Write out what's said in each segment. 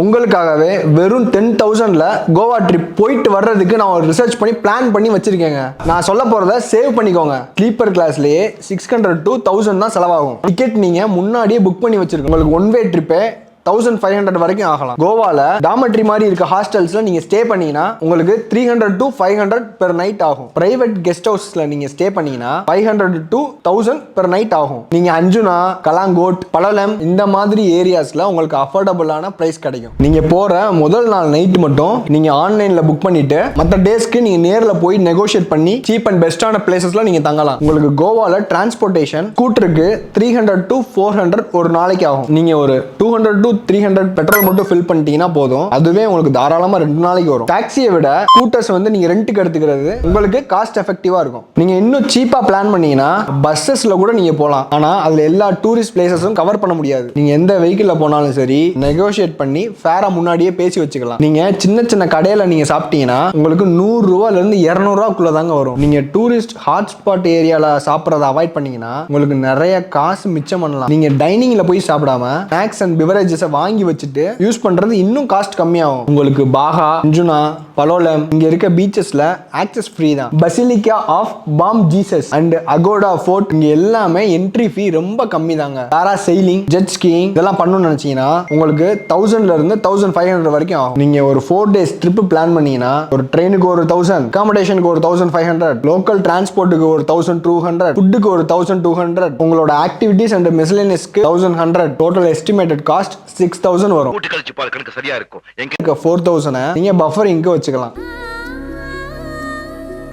உங்களுக்காகவே வெறும் 10,000ல கோவா ட்ரிப் போயிட்டு வர்றதுக்கு நான் ஒரு ரிசர்ச் பண்ணி பிளான் பண்ணி வச்சிருக்கேங்க. நான் சொல்ல போறத சேவ் பண்ணிக்கோங்க. ஸ்லீப்பர் கிளாஸ்லயே 600 to 1000 தான் செலவாகும். டிக்கெட் நீங்க முன்னாடியே புக் பண்ணி வச்சிருக்கோம். உங்களுக்கு ஒன் வே ட்ரிப்பே 1500 வரைக்கும் ஆகலாம். கோவால டாமெட்ரி மாதிரி இருக்க ஹாஸ்டல்ஸ்ல நீங்க ஸ்டே பண்ணீங்கன்னா உங்களுக்கு 300 to 500 பெர் நைட் ஆகும். பிரைவேட் கெஸ்ட் ஹவுஸ்ல நீங்க ஸ்டே பண்ணீங்கன்னா 500 to 1000 பெர் நைட் ஆகும். நீங்க அஞ்சுனா, கலாங்கோட், பலலம் இந்த மாதிரி ஏரியாஸ்ல உங்களுக்கு அஃபோர்டபுளான பிரைஸ் கிடைக்கும். நீங்க போற முதல் நாள் நைட் மட்டும் நீங்க ஆன்லைன்ல புக் பண்ணிட்டு மற்ற டேஸ்க்கு நீங்க நேர்ல போய் நெகோஷியேட் பண்ணி சீப் அண்ட் பெஸ்டான பிளேசஸ்ல நீங்க தங்கலாம். உங்களுக்கு கோவால டிரான்ஸ்போர்ட்டேஷன் ஸ்கூட்டருக்கு 300 to 400 ஒரு நாளைக்கு ஆகும். நீங்க ஒரு 200 to 300 பெட்ரோல் மட்டும் ஃபில் பண்ணிட்டீங்கன்னா போதும். அதுவே உங்களுக்கு தாராளமா 2 நாளைக்கு வரும். டாக்ஸியை விட ஸ்கூட்டர்ஸ் வந்து நீங்க ரெண்ட்டுக்கு எடுத்துக்கிறது உங்களுக்கு காஸ்ட் எஃபெக்டிவா இருக்கும். நீங்க இன்னும் சீப்பா பிளான் பண்ணீங்கன்னா பஸ்ஸஸ்ல கூட நீங்க போலாம். ஆனா அதுல எல்லா டூரிஸ்ட் பிளேசஸும் கவர் பண்ண முடியாது. நீங்க எந்த வெஹிக்கிள்ல போனாலும் சரி நெகோஷியேட் பண்ணி ஃபேரா முன்னாடியே பேசி வச்சுக்கலாம். நீங்க சின்ன சின்ன கடையில நீங்க சாப்பிட்டீங்கன்னா உங்களுக்கு 100 ரூபாயில இருந்து 200 ரூபாய்க்குள்ள தாங்க வரும். நீங்க டூரிஸ்ட் ஹாட்ஸ்பாட் ஏரியால சாப்பிட்றத அவாய்ட் பண்ணீங்கன்னா உங்களுக்கு நிறைய காசு மிச்சம் பண்ணலாம். நீங்க டைனிங்ல போய் சாப்பிடாம ஸ்நாக்ஸ் அண்ட் பிவரேஜஸ் வாங்கி வச்சுட்டு யூஸ் பண்றது இன்னும் காஸ்ட் கம்மியாகும். உங்களுக்கு பாகா, அஞ்சுனா, பலோலம் இங்க இருக்க பீச்சஸ்ல ஆக்சஸ் ஃப்ரீ தான். Basilica of Bom Jesus and Aguada Fort இங்க எல்லாமே என்ட்ரி ஃபீ ரொம்ப கம்மி தாங்க. பாரா செயிலிங், ஜெட் ஸ்கீயிங் இதெல்லாம் பண்ணணும்னு நினைச்சீங்கன்னா உங்களுக்கு 1000ல இருந்து 1500 வரைக்கும் ஆகும். நீங்க ஒரு 4 days ட்ரிப் பிளான் பண்ணீங்கன்னா ஒரு ட்ரெயினுக்கு ஒரு 1000, அகாமடேஷனுக்கு ஒரு 1500, லோக்கல் டிரான்ஸ்போர்ட்டுக்கு ஒரு 1200, ஃபுட்டுக்கு ஒரு 1200, உங்களோட ஆக்டிவிட்டிஸ் அண்ட் மிஸ்லேனியஸ்க்கு 1100, டோட்டல் எஸ்டிமேட்டட் காஸ்ட் 6000 வரும். கூட்டி கழிச்சு பால் கணக்கு சரியா இருக்கும். எங்க 4000 நீங்க பஃபர் இங்க வச்சுக்கலாம்.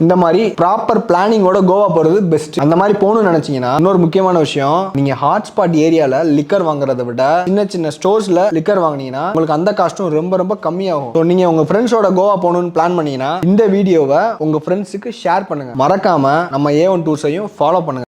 இந்த மாதிரி ப்ராப்பர் பிளானிங்கோட கோவா போறது பெஸ்ட். அந்த மாதிரி போகணும்னு நினைச்சீங்கன்னா இன்னொரு முக்கியமான விஷயம், நீங்க ஹாட்ஸ்பாட் ஏரியால லிக்கர் வாங்குறத விட சின்ன சின்ன ஸ்டோர்ஸ்ல லிக்கர் வாங்கினீங்கன்னா உங்களுக்கு அந்த காஸ்ட்டும் ரொம்ப ரொம்ப கம்மியாகும். ஸோ நீங்க உங்க ஃப்ரெண்ட்ஸோட கோவா போகணும்னு பிளான் பண்ணீங்கன்னா இந்த வீடியோவை உங்க ஃப்ரெண்ட்ஸுக்கு ஷேர் பண்ணுங்க. மறக்காம நம்ம A1 டூர்ஸையும் ஃபாலோ பண்ணுங்க.